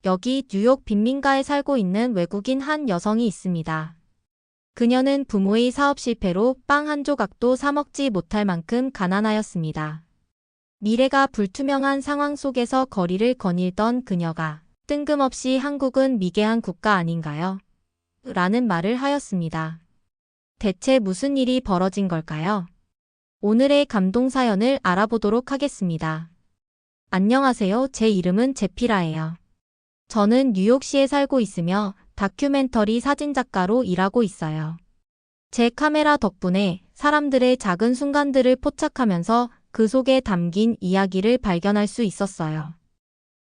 여기 뉴욕 빈민가에 살고 있는 외국인 한 여성이 있습니다. 그녀는 부모의 사업 실패로 빵 한 조각도 사 먹지 못할 만큼 가난하였습니다. 미래가 불투명한 상황 속에서 거리를 거닐던 그녀가 뜬금없이 한국은 미개한 국가 아닌가요? 라는 말을 하였습니다. 대체 무슨 일이 벌어진 걸까요? 오늘의 감동 사연을 알아보도록 하겠습니다. 안녕하세요. 제 이름은 제피라예요. 저는 뉴욕시에 살고 있으며 다큐멘터리 사진작가로 일하고 있어요. 제 카메라 덕분에 사람들의 작은 순간들을 포착하면서 그 속에 담긴 이야기를 발견할 수 있었어요.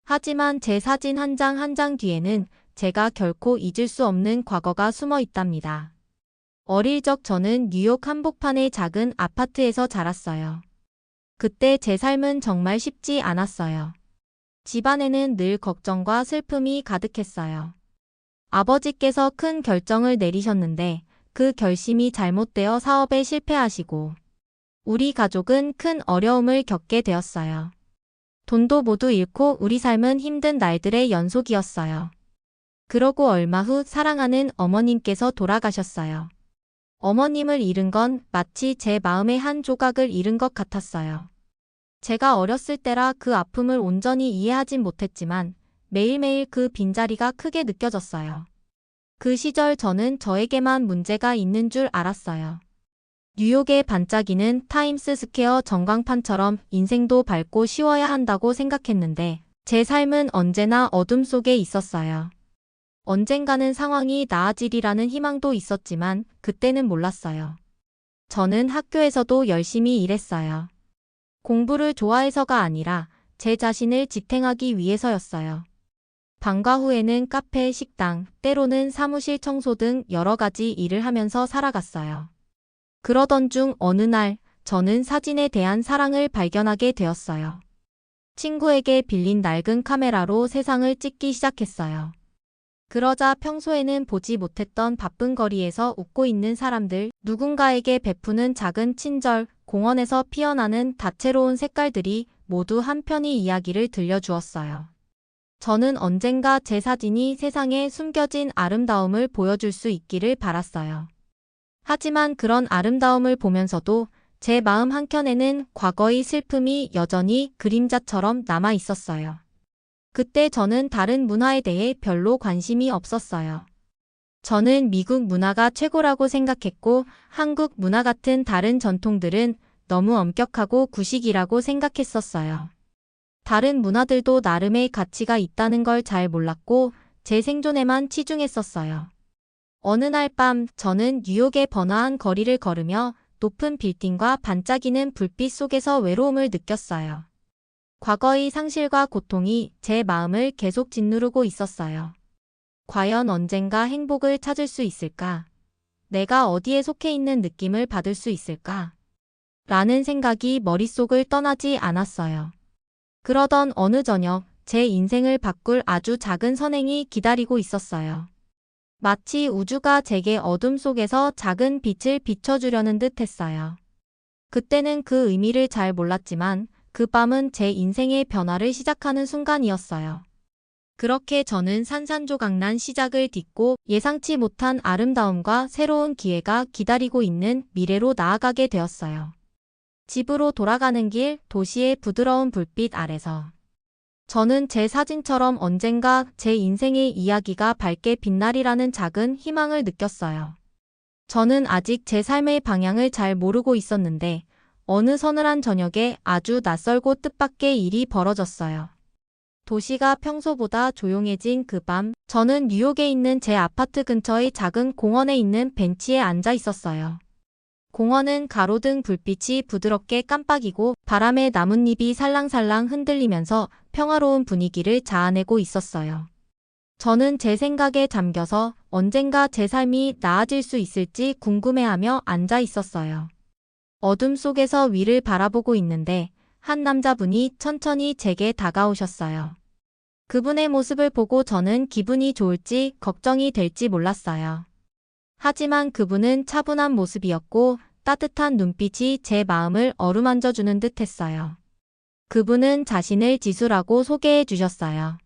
하지만 제 사진 한 장 한 장 뒤에는 제가 결코 잊을 수 없는 과거가 숨어 있답니다. 어릴 적 저는 뉴욕 한복판의 작은 아파트에서 자랐어요. 그때 제 삶은 정말 쉽지 않았어요. 집안에는 늘 걱정과 슬픔이 가득했어요. 아버지께서 큰 결정을 내리셨는데 그 결심이 잘못되어 사업에 실패하시고 우리 가족은 큰 어려움을 겪게 되었어요. 돈도 모두 잃고 우리 삶은 힘든 날들의 연속이었어요. 그러고 얼마 후 사랑하는 어머님께서 돌아가셨어요. 어머님을 잃은 건 마치 제 마음의 한 조각을 잃은 것 같았어요. 제가 어렸을 때라 그 아픔을 온전히 이해하진 못했지만 매일매일 그 빈자리가 크게 느껴졌어요. 그 시절 저는 저에게만 문제가 있는 줄 알았어요. 뉴욕의 반짝이는 타임스 스퀘어 전광판처럼 인생도 밝고 쉬워야 한다고 생각했는데 제 삶은 언제나 어둠 속에 있었어요. 언젠가는 상황이 나아지리라는 희망도 있었지만 그때는 몰랐어요. 저는 학교에서도 열심히 일했어요. 공부를 좋아해서가 아니라 제 자신을 지탱하기 위해서였어요. 방과 후에는 카페, 식당, 때로는 사무실 청소 등 여러 가지 일을 하면서 살아갔어요. 그러던 중 어느 날 저는 사진에 대한 사랑을 발견하게 되었어요. 친구에게 빌린 낡은 카메라로 세상을 찍기 시작했어요. 그러자 평소에는 보지 못했던 바쁜 거리에서 웃고 있는 사람들, 누군가에게 베푸는 작은 친절, 공원에서 피어나는 다채로운 색깔들이 모두 한편의 이야기를 들려주었어요. 저는 언젠가 제 사진이 세상에 숨겨진 아름다움을 보여줄 수 있기를 바랐어요. 하지만 그런 아름다움을 보면서도 제 마음 한켠에는 과거의 슬픔이 여전히 그림자처럼 남아 있었어요. 그때 저는 다른 문화에 대해 별로 관심이 없었어요. 저는 미국 문화가 최고라고 생각했고 한국 문화 같은 다른 전통들은 너무 엄격하고 구식이라고 생각했었어요. 다른 문화들도 나름의 가치가 있다는 걸 잘 몰랐고 제 생존에만 치중했었어요. 어느 날 밤 저는 뉴욕의 번화한 거리를 걸으며 높은 빌딩과 반짝이는 불빛 속에서 외로움을 느꼈어요. 과거의 상실과 고통이 제 마음을 계속 짓누르고 있었어요. 과연 언젠가 행복을 찾을 수 있을까? 내가 어디에 속해 있는 느낌을 받을 수 있을까? 라는 생각이 머릿속을 떠나지 않았어요. 그러던 어느 저녁, 제 인생을 바꿀 아주 작은 선행이 기다리고 있었어요. 마치 우주가 제게 어둠 속에서 작은 빛을 비춰주려는 듯 했어요. 그때는 그 의미를 잘 몰랐지만 그 밤은 제 인생의 변화를 시작하는 순간이었어요. 그렇게 저는 산산조각난 시작을 딛고 예상치 못한 아름다움과 새로운 기회가 기다리고 있는 미래로 나아가게 되었어요. 집으로 돌아가는 길, 도시의 부드러운 불빛 아래서 저는 제 사진처럼 언젠가 제 인생의 이야기가 밝게 빛나리라는 작은 희망을 느꼈어요. 저는 아직 제 삶의 방향을 잘 모르고 있었는데 어느 서늘한 저녁에 아주 낯설고 뜻밖의 일이 벌어졌어요. 도시가 평소보다 조용해진 그 밤, 저는 뉴욕에 있는 제 아파트 근처의 작은 공원에 있는 벤치에 앉아 있었어요. 공원은 가로등 불빛이 부드럽게 깜빡이고 바람에 나뭇잎이 살랑살랑 흔들리면서 평화로운 분위기를 자아내고 있었어요. 저는 제 생각에 잠겨서 언젠가 제 삶이 나아질 수 있을지 궁금해하며 앉아 있었어요. 어둠 속에서 위를 바라보고 있는데 한 남자분이 천천히 제게 다가오셨어요. 그분의 모습을 보고 저는 기분이 좋을지 걱정이 될지 몰랐어요. 하지만 그분은 차분한 모습이었고 따뜻한 눈빛이 제 마음을 어루만져주는 듯 했어요. 그분은 자신을 지수라고 소개해 주셨어요.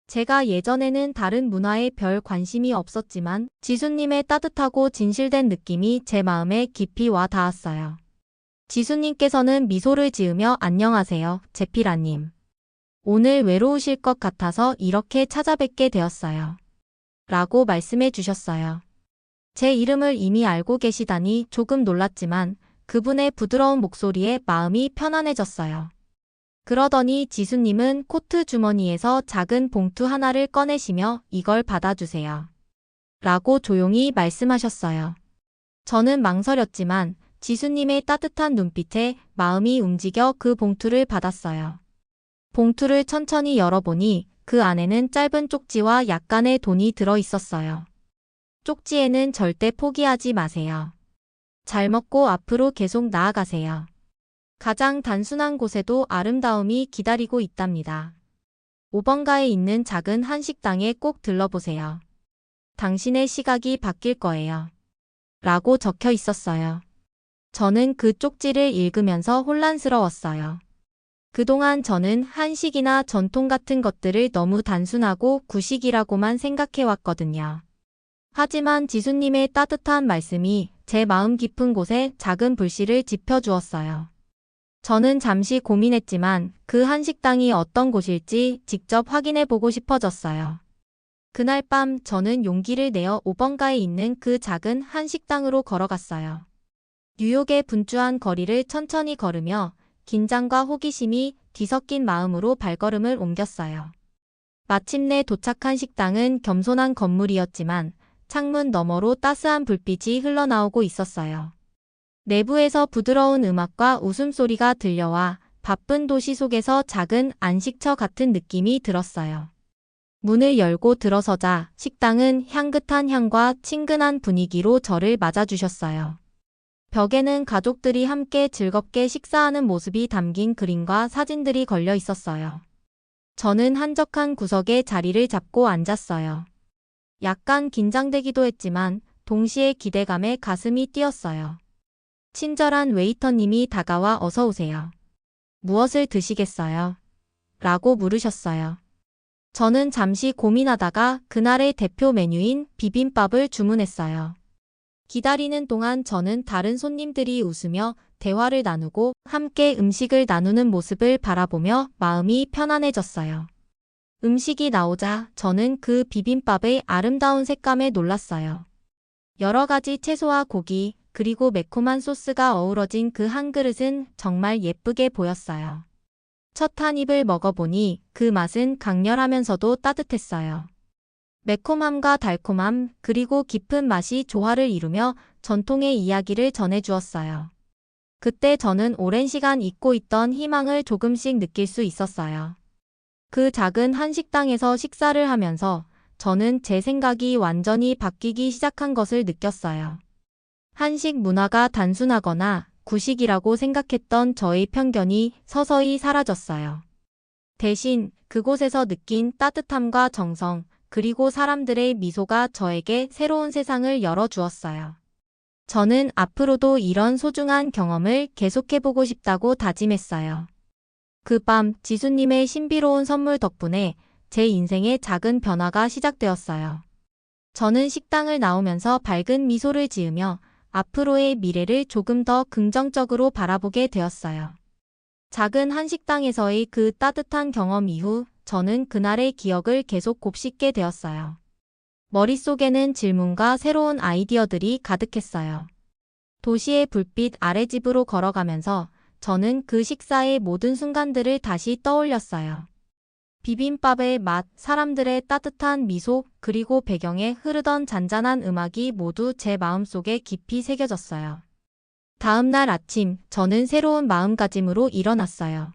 제가 예전에는 다른 문화에 별 관심이 없었지만 지수님의 따뜻하고 진실된 느낌이 제 마음에 깊이 와 닿았어요. 지수님께서는 미소를 지으며 안녕하세요, 제피라님. 오늘 외로우실 것 같아서 이렇게 찾아뵙게 되었어요. 라고 말씀해 주셨어요. 제 이름을 이미 알고 계시다니 조금 놀랐지만 그분의 부드러운 목소리에 마음이 편안해졌어요. 그러더니 지수님은 코트 주머니에서 작은 봉투 하나를 꺼내시며 이걸 받아주세요. 라고 조용히 말씀하셨어요. 저는 망설였지만 지수님의 따뜻한 눈빛에 마음이 움직여 그 봉투를 받았어요. 봉투를 천천히 열어보니 그 안에는 짧은 쪽지와 약간의 돈이 들어 있었어요. 쪽지에는 절대 포기하지 마세요. 잘 먹고 앞으로 계속 나아가세요. 가장 단순한 곳에도 아름다움이 기다리고 있답니다. 5번가에 있는 작은 한식당에 꼭 들러보세요. 당신의 시각이 바뀔 거예요. 라고 적혀 있었어요. 저는 그 쪽지를 읽으면서 혼란스러웠어요. 그동안 저는 한식이나 전통 같은 것들을 너무 단순하고 구식이라고만 생각해왔거든요. 하지만 지수님의 따뜻한 말씀이 제 마음 깊은 곳에 작은 불씨를 지펴주었어요. 저는 잠시 고민했지만 그 한식당이 어떤 곳일지 직접 확인해보고 싶어졌어요. 그날 밤 저는 용기를 내어 5번가에 있는 그 작은 한식당으로 걸어갔어요. 뉴욕의 분주한 거리를 천천히 걸으며 긴장과 호기심이 뒤섞인 마음으로 발걸음을 옮겼어요. 마침내 도착한 식당은 겸손한 건물이었지만 창문 너머로 따스한 불빛이 흘러나오고 있었어요. 내부에서 부드러운 음악과 웃음소리가 들려와 바쁜 도시 속에서 작은 안식처 같은 느낌이 들었어요. 문을 열고 들어서자 식당은 향긋한 향과 친근한 분위기로 저를 맞아주셨어요. 벽에는 가족들이 함께 즐겁게 식사하는 모습이 담긴 그림과 사진들이 걸려 있었어요. 저는 한적한 구석에 자리를 잡고 앉았어요. 약간 긴장되기도 했지만 동시에 기대감에 가슴이 뛰었어요. 친절한 웨이터님이 다가와 어서 오세요. 무엇을 드시겠어요? 라고 물으셨어요. 저는 잠시 고민하다가 그날의 대표 메뉴인 비빔밥을 주문했어요. 기다리는 동안 저는 다른 손님들이 웃으며 대화를 나누고 함께 음식을 나누는 모습을 바라보며 마음이 편안해졌어요. 음식이 나오자 저는 그 비빔밥의 아름다운 색감에 놀랐어요. 여러 가지 채소와 고기, 그리고 매콤한 소스가 어우러진 그 한 그릇은 정말 예쁘게 보였어요. 첫 한 입을 먹어보니 그 맛은 강렬하면서도 따뜻했어요. 매콤함과 달콤함, 그리고 깊은 맛이 조화를 이루며 전통의 이야기를 전해주었어요. 그때 저는 오랜 시간 잊고 있던 희망을 조금씩 느낄 수 있었어요. 그 작은 한식당에서 식사를 하면서 저는 제 생각이 완전히 바뀌기 시작한 것을 느꼈어요. 한식 문화가 단순하거나 구식이라고 생각했던 저의 편견이 서서히 사라졌어요. 대신 그곳에서 느낀 따뜻함과 정성, 그리고 사람들의 미소가 저에게 새로운 세상을 열어주었어요. 저는 앞으로도 이런 소중한 경험을 계속해보고 싶다고 다짐했어요. 그 밤 지수님의 신비로운 선물 덕분에 제 인생의 작은 변화가 시작되었어요. 저는 식당을 나오면서 밝은 미소를 지으며 앞으로의 미래를 조금 더 긍정적으로 바라보게 되었어요. 작은 한식당에서의 그 따뜻한 경험 이후 저는 그날의 기억을 계속 곱씹게 되었어요. 머릿속에는 질문과 새로운 아이디어들이 가득했어요. 도시의 불빛 아래 집으로 걸어가면서 저는 그 식사의 모든 순간들을 다시 떠올렸어요. 비빔밥의 맛, 사람들의 따뜻한 미소, 그리고 배경에 흐르던 잔잔한 음악이 모두 제 마음속에 깊이 새겨졌어요. 다음 날 아침, 저는 새로운 마음가짐으로 일어났어요.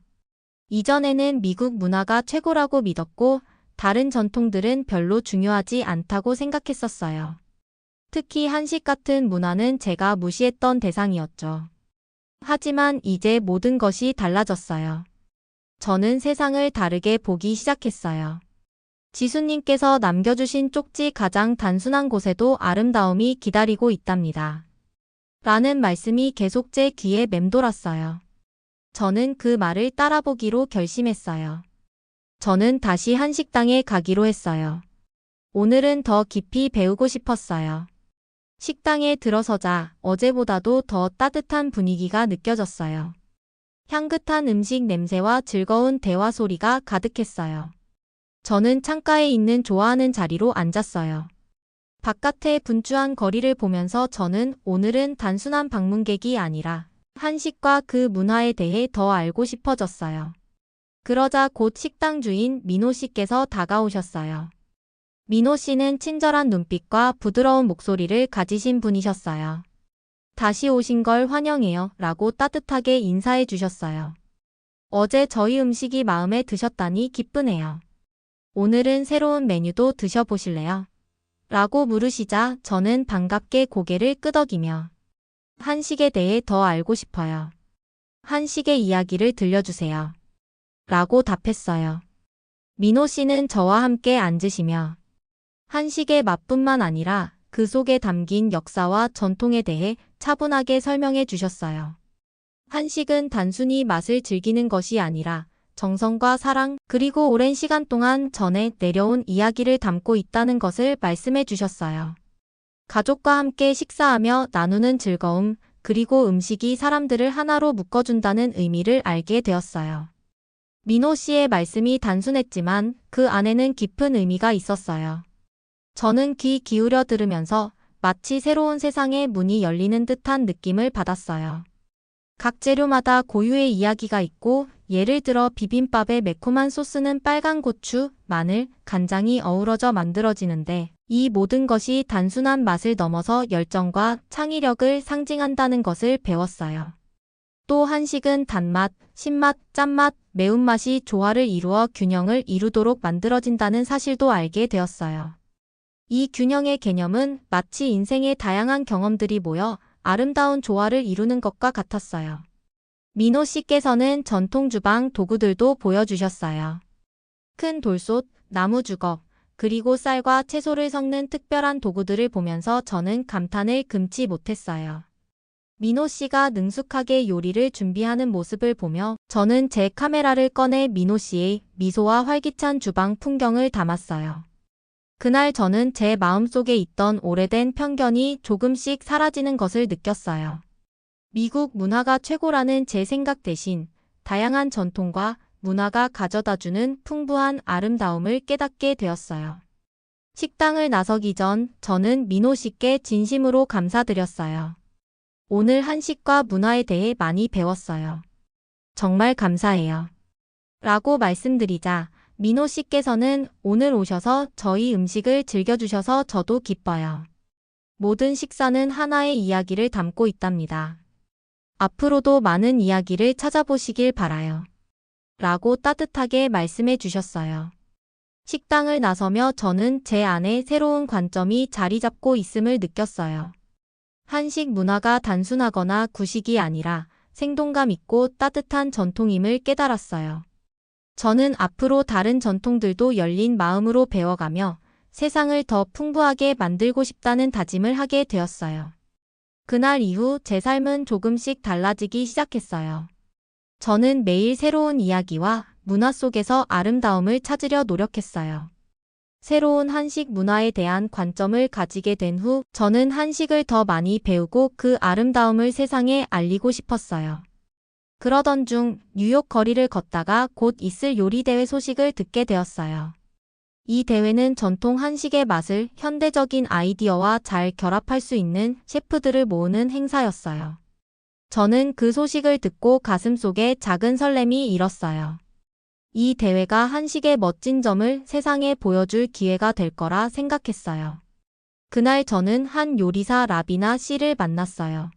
이전에는 미국 문화가 최고라고 믿었고, 다른 전통들은 별로 중요하지 않다고 생각했었어요. 특히 한식 같은 문화는 제가 무시했던 대상이었죠. 하지만 이제 모든 것이 달라졌어요. 저는 세상을 다르게 보기 시작했어요. 지수님께서 남겨주신 쪽지 가장 단순한 곳에도 아름다움이 기다리고 있답니다. 라는 말씀이 계속 제 귀에 맴돌았어요. 저는 그 말을 따라보기로 결심했어요. 저는 다시 한식당에 가기로 했어요. 오늘은 더 깊이 배우고 싶었어요. 식당에 들어서자 어제보다도 더 따뜻한 분위기가 느껴졌어요. 향긋한 음식 냄새와 즐거운 대화 소리가 가득했어요. 저는 창가에 있는 좋아하는 자리로 앉았어요. 바깥의 분주한 거리를 보면서 저는 오늘은 단순한 방문객이 아니라 한식과 그 문화에 대해 더 알고 싶어졌어요. 그러자 곧 식당 주인 민호 씨께서 다가오셨어요. 민호 씨는 친절한 눈빛과 부드러운 목소리를 가지신 분이셨어요. 다시 오신 걸 환영해요 라고 따뜻하게 인사해 주셨어요. 어제 저희 음식이 마음에 드셨다니 기쁘네요. 오늘은 새로운 메뉴도 드셔보실래요? 라고 물으시자 저는 반갑게 고개를 끄덕이며 한식에 대해 더 알고 싶어요. 한식의 이야기를 들려주세요. 라고 답했어요. 민호 씨는 저와 함께 앉으시며 한식의 맛뿐만 아니라 그 속에 담긴 역사와 전통에 대해 차분하게 설명해 주셨어요. 한식은 단순히 맛을 즐기는 것이 아니라 정성과 사랑 그리고 오랜 시간 동안 전해 내려온 이야기를 담고 있다는 것을 말씀해 주셨어요. 가족과 함께 식사하며 나누는 즐거움 그리고 음식이 사람들을 하나로 묶어준다는 의미를 알게 되었어요. 민호 씨의 말씀이 단순했지만 그 안에는 깊은 의미가 있었어요. 저는 귀 기울여 들으면서 마치 새로운 세상의 문이 열리는 듯한 느낌을 받았어요. 각 재료마다 고유의 이야기가 있고 예를 들어 비빔밥의 매콤한 소스는 빨간 고추, 마늘, 간장이 어우러져 만들어지는데 이 모든 것이 단순한 맛을 넘어서 열정과 창의력을 상징한다는 것을 배웠어요. 또 한식은 단맛, 신맛, 짠맛, 매운맛이 조화를 이루어 균형을 이루도록 만들어진다는 사실도 알게 되었어요. 이 균형의 개념은 마치 인생의 다양한 경험들이 모여 아름다운 조화를 이루는 것과 같았어요. 민호 씨께서는 전통 주방 도구들도 보여주셨어요. 큰 돌솥, 나무 주걱, 그리고 쌀과 채소를 섞는 특별한 도구들을 보면서 저는 감탄을 금치 못했어요. 민호 씨가 능숙하게 요리를 준비하는 모습을 보며 저는 제 카메라를 꺼내 민호 씨의 미소와 활기찬 주방 풍경을 담았어요. 그날 저는 제 마음속에 있던 오래된 편견이 조금씩 사라지는 것을 느꼈어요. 미국 문화가 최고라는 제 생각 대신 다양한 전통과 문화가 가져다주는 풍부한 아름다움을 깨닫게 되었어요. 식당을 나서기 전 저는 민호 씨께 진심으로 감사드렸어요. 오늘 한식과 문화에 대해 많이 배웠어요. 정말 감사해요. 라고 말씀드리자 민호 씨께서는 오늘 오셔서 저희 음식을 즐겨주셔서 저도 기뻐요. 모든 식사는 하나의 이야기를 담고 있답니다. 앞으로도 많은 이야기를 찾아보시길 바라요. 라고 따뜻하게 말씀해 주셨어요. 식당을 나서며 저는 제 안에 새로운 관점이 자리 잡고 있음을 느꼈어요. 한식 문화가 단순하거나 구식이 아니라 생동감 있고 따뜻한 전통임을 깨달았어요. 저는 앞으로 다른 전통들도 열린 마음으로 배워가며 세상을 더 풍부하게 만들고 싶다는 다짐을 하게 되었어요. 그날 이후 제 삶은 조금씩 달라지기 시작했어요. 저는 매일 새로운 이야기와 문화 속에서 아름다움을 찾으려 노력했어요. 새로운 한식 문화에 대한 관점을 가지게 된 후 저는 한식을 더 많이 배우고 그 아름다움을 세상에 알리고 싶었어요. 그러던 중 뉴욕 거리를 걷다가 곧 있을 요리 대회 소식을 듣게 되었어요. 이 대회는 전통 한식의 맛을 현대적인 아이디어와 잘 결합할 수 있는 셰프들을 모으는 행사였어요. 저는 그 소식을 듣고 가슴속에 작은 설렘이 일었어요. 이 대회가 한식의 멋진 점을 세상에 보여줄 기회가 될 거라 생각했어요. 그날 저는 한 요리사 라비나 씨를 만났어요.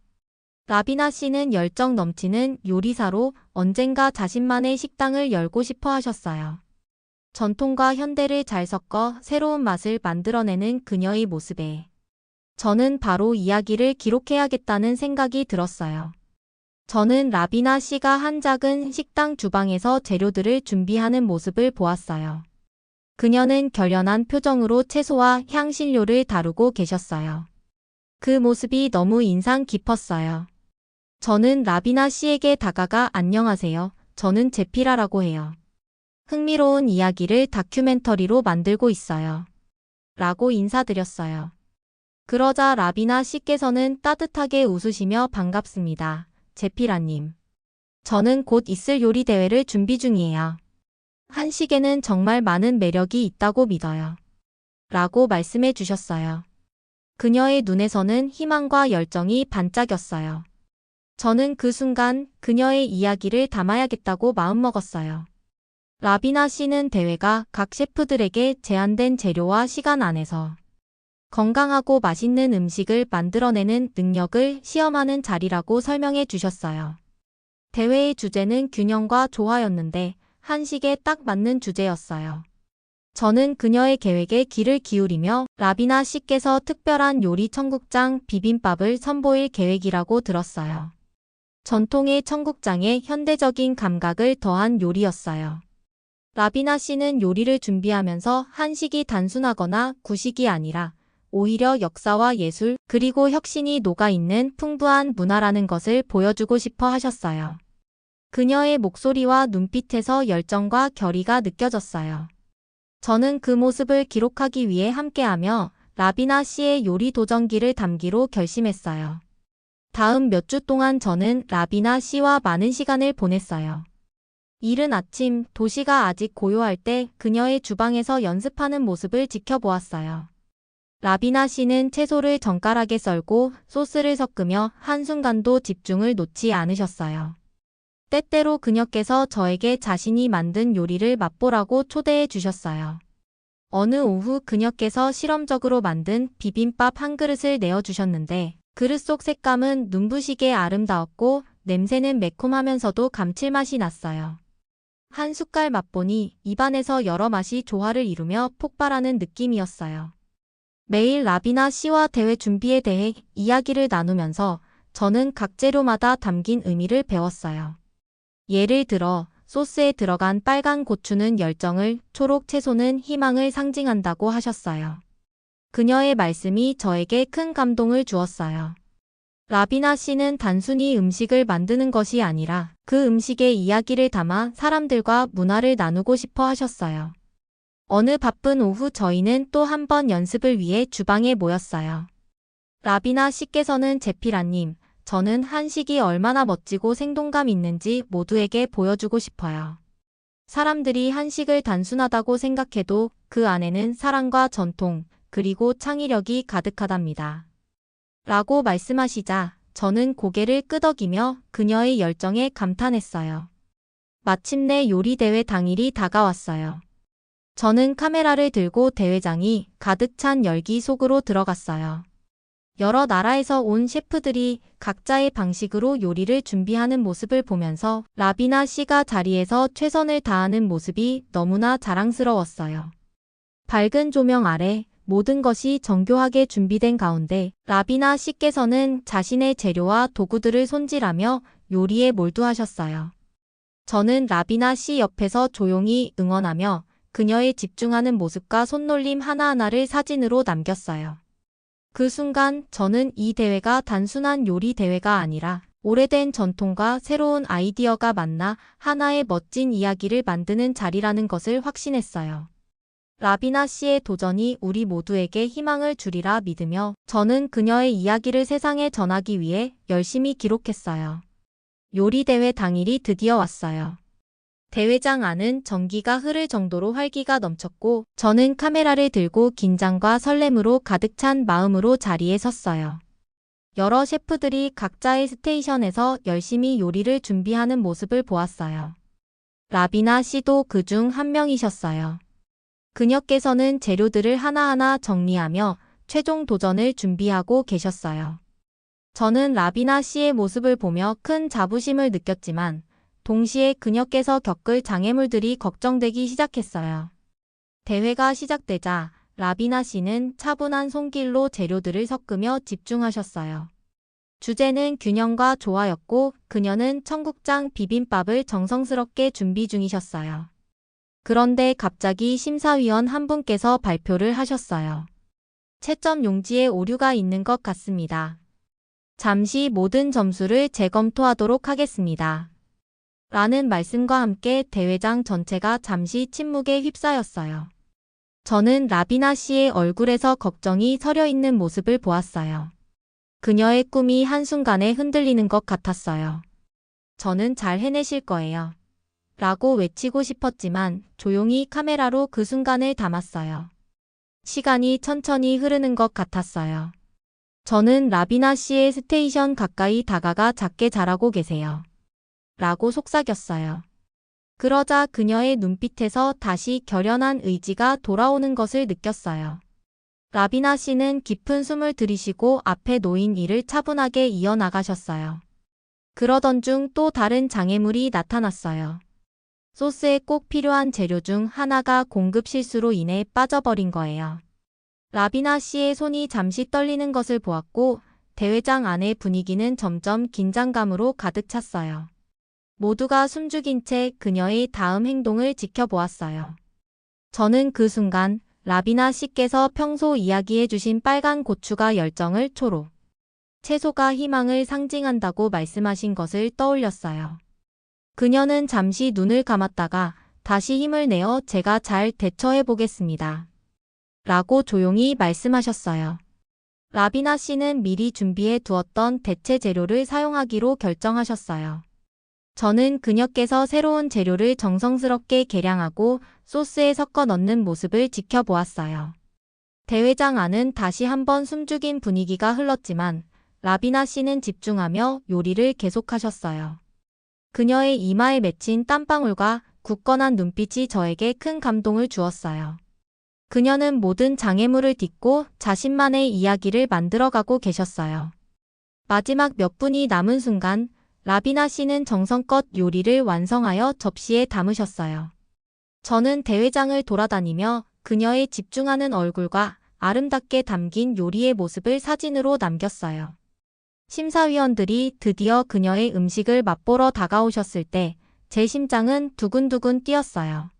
라비나 씨는 열정 넘치는 요리사로 언젠가 자신만의 식당을 열고 싶어 하셨어요. 전통과 현대를 잘 섞어 새로운 맛을 만들어내는 그녀의 모습에 저는 바로 이야기를 기록해야겠다는 생각이 들었어요. 저는 라비나 씨가 한 작은 식당 주방에서 재료들을 준비하는 모습을 보았어요. 그녀는 결연한 표정으로 채소와 향신료를 다루고 계셨어요. 그 모습이 너무 인상 깊었어요. 저는 라비나 씨에게 다가가 안녕하세요. 저는 제피라라고 해요. 흥미로운 이야기를 다큐멘터리로 만들고 있어요. 라고 인사드렸어요. 그러자 라비나 씨께서는 따뜻하게 웃으시며 반갑습니다. 제피라님. 저는 곧 있을 요리 대회를 준비 중이에요. 한식에는 정말 많은 매력이 있다고 믿어요. 라고 말씀해 주셨어요. 그녀의 눈에서는 희망과 열정이 반짝였어요. 저는 그 순간 그녀의 이야기를 담아야겠다고 마음먹었어요. 라비나 씨는 대회가 각 셰프들에게 제한된 재료와 시간 안에서 건강하고 맛있는 음식을 만들어내는 능력을 시험하는 자리라고 설명해 주셨어요. 대회의 주제는 균형과 조화였는데 한식에 딱 맞는 주제였어요. 저는 그녀의 계획에 귀를 기울이며 라비나 씨께서 특별한 요리 청국장 비빔밥을 선보일 계획이라고 들었어요. 전통의 청국장에 현대적인 감각을 더한 요리였어요. 라비나 씨는 요리를 준비하면서 한식이 단순하거나 구식이 아니라 오히려 역사와 예술 그리고 혁신이 녹아있는 풍부한 문화라는 것을 보여주고 싶어 하셨어요. 그녀의 목소리와 눈빛에서 열정과 결의가 느껴졌어요. 저는 그 모습을 기록하기 위해 함께하며 라비나 씨의 요리 도전기를 담기로 결심했어요. 다음 몇 주 동안 저는 라비나 씨와 많은 시간을 보냈어요. 이른 아침 도시가 아직 고요할 때 그녀의 주방에서 연습하는 모습을 지켜보았어요. 라비나 씨는 채소를 정갈하게 썰고 소스를 섞으며 한순간도 집중을 놓지 않으셨어요. 때때로 그녀께서 저에게 자신이 만든 요리를 맛보라고 초대해 주셨어요. 어느 오후 그녀께서 실험적으로 만든 비빔밥 한 그릇을 내어주셨는데 그릇 속 색감은 눈부시게 아름다웠고 냄새는 매콤하면서도 감칠맛이 났어요. 한 숟갈 맛보니 입안에서 여러 맛이 조화를 이루며 폭발하는 느낌이었어요. 매일 라비나 씨와 대회 준비에 대해 이야기를 나누면서 저는 각 재료마다 담긴 의미를 배웠어요. 예를 들어 소스에 들어간 빨간 고추는 열정을, 초록 채소는 희망을 상징한다고 하셨어요. 그녀의 말씀이 저에게 큰 감동을 주었어요. 라비나 씨는 단순히 음식을 만드는 것이 아니라 그 음식에 이야기를 담아 사람들과 문화를 나누고 싶어 하셨어요. 어느 바쁜 오후 저희는 또 한 번 연습을 위해 주방에 모였어요. 라비나 씨께서는 제피라님, 저는 한식이 얼마나 멋지고 생동감 있는지 모두에게 보여주고 싶어요. 사람들이 한식을 단순하다고 생각해도 그 안에는 사랑과 전통, 그리고 창의력이 가득하답니다. 라고 말씀하시자 저는 고개를 끄덕이며 그녀의 열정에 감탄했어요. 마침내 요리대회 당일이 다가왔어요. 저는 카메라를 들고 대회장이 가득 찬 열기 속으로 들어갔어요. 여러 나라에서 온 셰프들이 각자의 방식으로 요리를 준비하는 모습을 보면서 라비나 씨가 자리에서 최선을 다하는 모습이 너무나 자랑스러웠어요. 밝은 조명 아래 모든 것이 정교하게 준비된 가운데 라비나 씨께서는 자신의 재료와 도구들을 손질하며 요리에 몰두하셨어요. 저는 라비나 씨 옆에서 조용히 응원하며 그녀의 집중하는 모습과 손놀림 하나하나를 사진으로 남겼어요. 그 순간 저는 이 대회가 단순한 요리 대회가 아니라 오래된 전통과 새로운 아이디어가 만나 하나의 멋진 이야기를 만드는 자리라는 것을 확신했어요. 라비나 씨의 도전이 우리 모두에게 희망을 주리라 믿으며 저는 그녀의 이야기를 세상에 전하기 위해 열심히 기록했어요. 요리 대회 당일이 드디어 왔어요. 대회장 안은 전기가 흐를 정도로 활기가 넘쳤고 저는 카메라를 들고 긴장과 설렘으로 가득 찬 마음으로 자리에 섰어요. 여러 셰프들이 각자의 스테이션에서 열심히 요리를 준비하는 모습을 보았어요. 라비나 씨도 그중 한 명이셨어요. 그녀께서는 재료들을 하나하나 정리하며 최종 도전을 준비하고 계셨어요. 저는 라비나 씨의 모습을 보며 큰 자부심을 느꼈지만 동시에 그녀께서 겪을 장애물들이 걱정되기 시작했어요. 대회가 시작되자 라비나 씨는 차분한 손길로 재료들을 섞으며 집중하셨어요. 주제는 균형과 조화였고 그녀는 청국장 비빔밥을 정성스럽게 준비 중이셨어요. 그런데 갑자기 심사위원 한 분께서 발표를 하셨어요. 채점 용지에 오류가 있는 것 같습니다. 잠시 모든 점수를 재검토하도록 하겠습니다. 라는 말씀과 함께 대회장 전체가 잠시 침묵에 휩싸였어요. 저는 라비나 씨의 얼굴에서 걱정이 서려 있는 모습을 보았어요. 그녀의 꿈이 한순간에 흔들리는 것 같았어요. 저는 잘 해내실 거예요. 라고 외치고 싶었지만 조용히 카메라로 그 순간을 담았어요. 시간이 천천히 흐르는 것 같았어요. 저는 라비나 씨의 스테이션 가까이 다가가 작게 잘하고 계세요. 라고 속삭였어요. 그러자 그녀의 눈빛에서 다시 결연한 의지가 돌아오는 것을 느꼈어요. 라비나 씨는 깊은 숨을 들이쉬고 앞에 놓인 일을 차분하게 이어나가셨어요. 그러던 중 또 다른 장애물이 나타났어요. 소스에 꼭 필요한 재료 중 하나가 공급 실수로 인해 빠져버린 거예요. 라비나 씨의 손이 잠시 떨리는 것을 보았고 대회장 안의 분위기는 점점 긴장감으로 가득 찼어요. 모두가 숨죽인 채 그녀의 다음 행동을 지켜보았어요. 저는 그 순간 라비나 씨께서 평소 이야기해 주신 빨간 고추가 열정을 초록, 채소가 희망을 상징한다고 말씀하신 것을 떠올렸어요. 그녀는 잠시 눈을 감았다가 다시 힘을 내어 제가 잘 대처해 보겠습니다. 라고 조용히 말씀하셨어요. 라비나 씨는 미리 준비해 두었던 대체 재료를 사용하기로 결정하셨어요. 저는 그녀께서 새로운 재료를 정성스럽게 계량하고 소스에 섞어 넣는 모습을 지켜보았어요. 대회장 안은 다시 한번 숨죽인 분위기가 흘렀지만 라비나 씨는 집중하며 요리를 계속하셨어요. 그녀의 이마에 맺힌 땀방울과 굳건한 눈빛이 저에게 큰 감동을 주었어요. 그녀는 모든 장애물을 딛고 자신만의 이야기를 만들어가고 계셨어요. 마지막 몇 분이 남은 순간 라비나 씨는 정성껏 요리를 완성하여 접시에 담으셨어요. 저는 대회장을 돌아다니며 그녀의 집중하는 얼굴과 아름답게 담긴 요리의 모습을 사진으로 남겼어요. 심사위원들이 드디어 그녀의 음식을 맛보러 다가오셨을 때 제 심장은 두근두근 뛰었어요.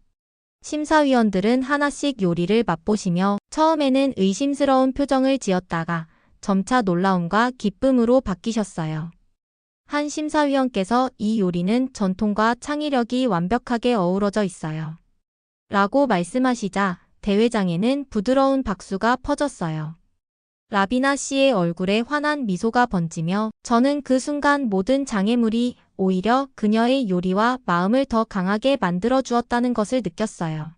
심사위원들은 하나씩 요리를 맛보시며 처음에는 의심스러운 표정을 지었다가 점차 놀라움과 기쁨으로 바뀌셨어요. 한 심사위원께서 이 요리는 전통과 창의력이 완벽하게 어우러져 있어요. 라고 말씀하시자 대회장에는 부드러운 박수가 퍼졌어요. 라비나 씨의 얼굴에 환한 미소가 번지며 저는 그 순간 모든 장애물이 오히려 그녀의 요리와 마음을 더 강하게 만들어 주었다는 것을 느꼈어요.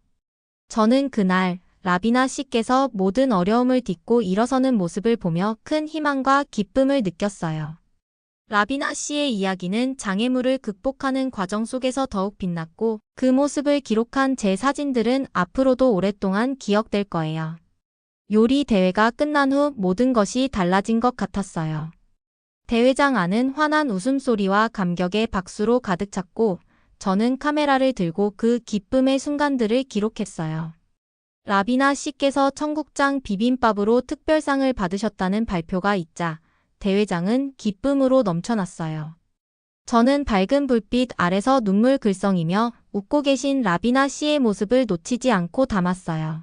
저는 그날 라비나 씨께서 모든 어려움을 딛고 일어서는 모습을 보며 큰 희망과 기쁨을 느꼈어요. 라비나 씨의 이야기는 장애물을 극복하는 과정 속에서 더욱 빛났고 그 모습을 기록한 제 사진들은 앞으로도 오랫동안 기억될 거예요. 요리 대회가 끝난 후 모든 것이 달라진 것 같았어요. 대회장 안은 환한 웃음소리와 감격의 박수로 가득 찼고 저는 카메라를 들고 그 기쁨의 순간들을 기록했어요. 라비나 씨께서 청국장 비빔밥으로 특별상을 받으셨다는 발표가 있자 대회장은 기쁨으로 넘쳐났어요. 저는 밝은 불빛 아래서 눈물 글썽이며 웃고 계신 라비나 씨의 모습을 놓치지 않고 담았어요.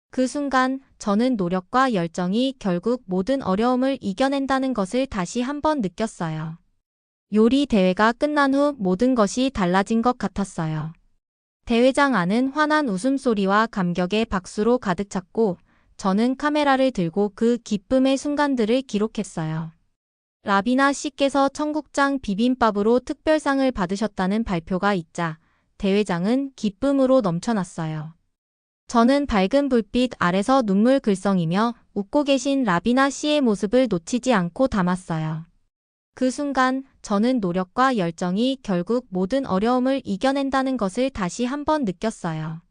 그 순간 저는 노력과 열정이 결국 모든 어려움을 이겨낸다는 것을 다시 한번 느꼈어요. 요리 대회가 끝난 후 모든 것이 달라진 것 같았어요. 대회장 안은 환한 웃음소리와 감격의 박수로 가득 찼고 저는 카메라를 들고 그 기쁨의 순간들을 기록했어요. 라비나 씨께서 청국장 비빔밥으로 특별상을 받으셨다는 발표가 있자 대회장은 기쁨으로 넘쳐났어요. 저는 밝은 불빛 아래서 눈물 글썽이며 웃고 계신 라비나 씨의 모습을 놓치지 않고 담았어요. 그 순간 저는 노력과 열정이 결국 모든 어려움을 이겨낸다는 것을 다시 한번 느꼈어요.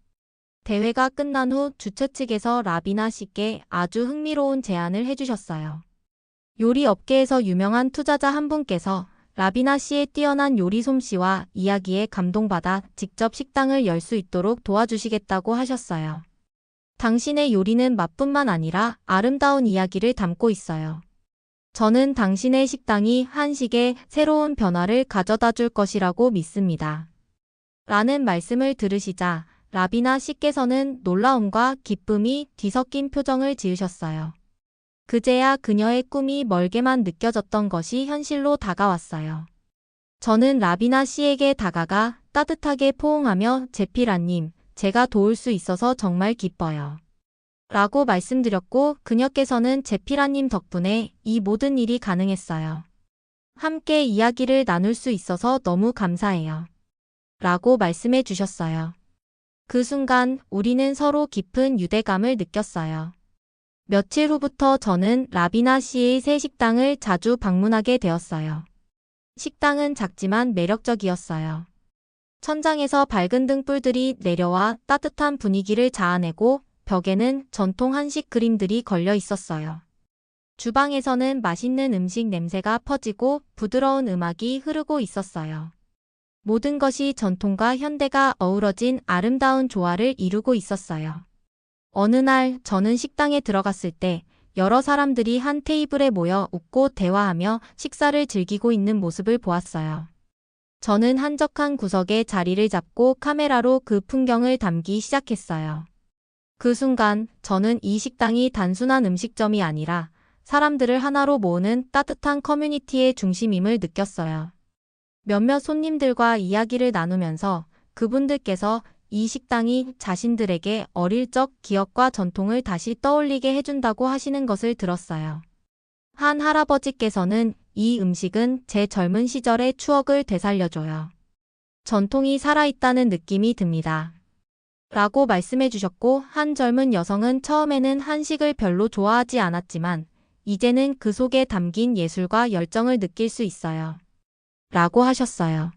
대회가 끝난 후 주최 측에서 라비나 씨께 아주 흥미로운 제안을 해주셨어요. 요리 업계에서 유명한 투자자 한 분께서 라비나 씨의 뛰어난 요리 솜씨와 이야기에 감동받아 직접 식당을 열 수 있도록 도와주시겠다고 하셨어요. 당신의 요리는 맛뿐만 아니라 아름다운 이야기를 담고 있어요. 저는 당신의 식당이 한식에 새로운 변화를 가져다 줄 것이라고 믿습니다. 라는 말씀을 들으시자 라비나 씨께서는 놀라움과 기쁨이 뒤섞인 표정을 지으셨어요. 그제야 그녀의 꿈이 멀게만 느껴졌던 것이 현실로 다가왔어요. 저는 라비나 씨에게 다가가 따뜻하게 포옹하며 제피라님, 제가 도울 수 있어서 정말 기뻐요. 라고 말씀드렸고 그녀께서는 제피라님 덕분에 이 모든 일이 가능했어요. 함께 이야기를 나눌 수 있어서 너무 감사해요. 라고 말씀해 주셨어요. 그 순간 우리는 서로 깊은 유대감을 느꼈어요. 며칠 후부터 저는 라비나 씨의 새 식당을 자주 방문하게 되었어요. 식당은 작지만 매력적이었어요. 천장에서 밝은 등불들이 내려와 따뜻한 분위기를 자아내고 벽에는 전통 한식 그림들이 걸려 있었어요. 주방에서는 맛있는 음식 냄새가 퍼지고 부드러운 음악이 흐르고 있었어요. 모든 것이 전통과 현대가 어우러진 아름다운 조화를 이루고 있었어요. 어느 날 저는 식당에 들어갔을 때 여러 사람들이 한 테이블에 모여 웃고 대화하며 식사를 즐기고 있는 모습을 보았어요. 저는 한적한 구석에 자리를 잡고 카메라로 그 풍경을 담기 시작했어요. 그 순간 저는 이 식당이 단순한 음식점이 아니라 사람들을 하나로 모으는 따뜻한 커뮤니티의 중심임을 느꼈어요. 몇몇 손님들과 이야기를 나누면서 그분들께서 이 식당이 자신들에게 어릴 적 기억과 전통을 다시 떠올리게 해준다고 하시는 것을 들었어요. 한 할아버지께서는 이 음식은 제 젊은 시절의 추억을 되살려줘요. 전통이 살아있다는 느낌이 듭니다. 라고 말씀해 주셨고 한 젊은 여성은 처음에는 한식을 별로 좋아하지 않았지만 이제는 그 속에 담긴 예술과 열정을 느낄 수 있어요. 라고 하셨어요.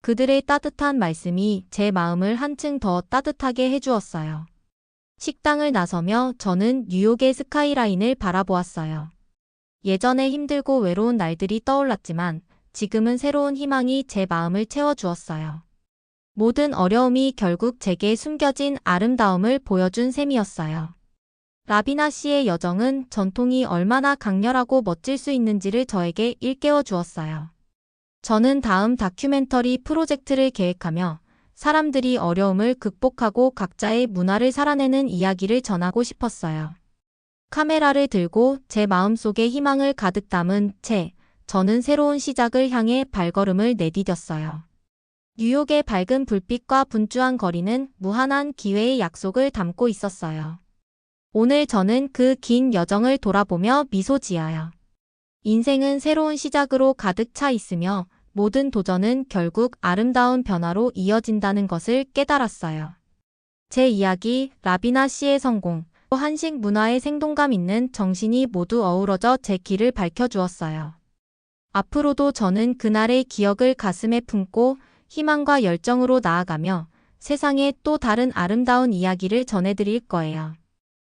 그들의 따뜻한 말씀이 제 마음을 한층 더 따뜻하게 해주었어요. 식당을 나서며 저는 뉴욕의 스카이라인을 바라보았어요. 예전에 힘들고 외로운 날들이 떠올랐지만 지금은 새로운 희망이 제 마음을 채워주었어요. 모든 어려움이 결국 제게 숨겨진 아름다움을 보여준 셈이었어요. 라비나 씨의 여정은 전통이 얼마나 강렬하고 멋질 수 있는지를 저에게 일깨워 주었어요. 저는 다음 다큐멘터리 프로젝트를 계획하며 사람들이 어려움을 극복하고 각자의 문화를 살아내는 이야기를 전하고 싶었어요. 카메라를 들고 제 마음속에 희망을 가득 담은 채 저는 새로운 시작을 향해 발걸음을 내디뎠어요. 뉴욕의 밝은 불빛과 분주한 거리는 무한한 기회의 약속을 담고 있었어요. 오늘 저는 그 긴 여정을 돌아보며 미소 지어요. 인생은 새로운 시작으로 가득 차 있으며 모든 도전은 결국 아름다운 변화로 이어진다는 것을 깨달았어요. 제 이야기, 라비나 씨의 성공, 한식 문화의 생동감 있는 정신이 모두 어우러져 제 길을 밝혀주었어요. 앞으로도 저는 그날의 기억을 가슴에 품고 희망과 열정으로 나아가며 세상에 또 다른 아름다운 이야기를 전해드릴 거예요.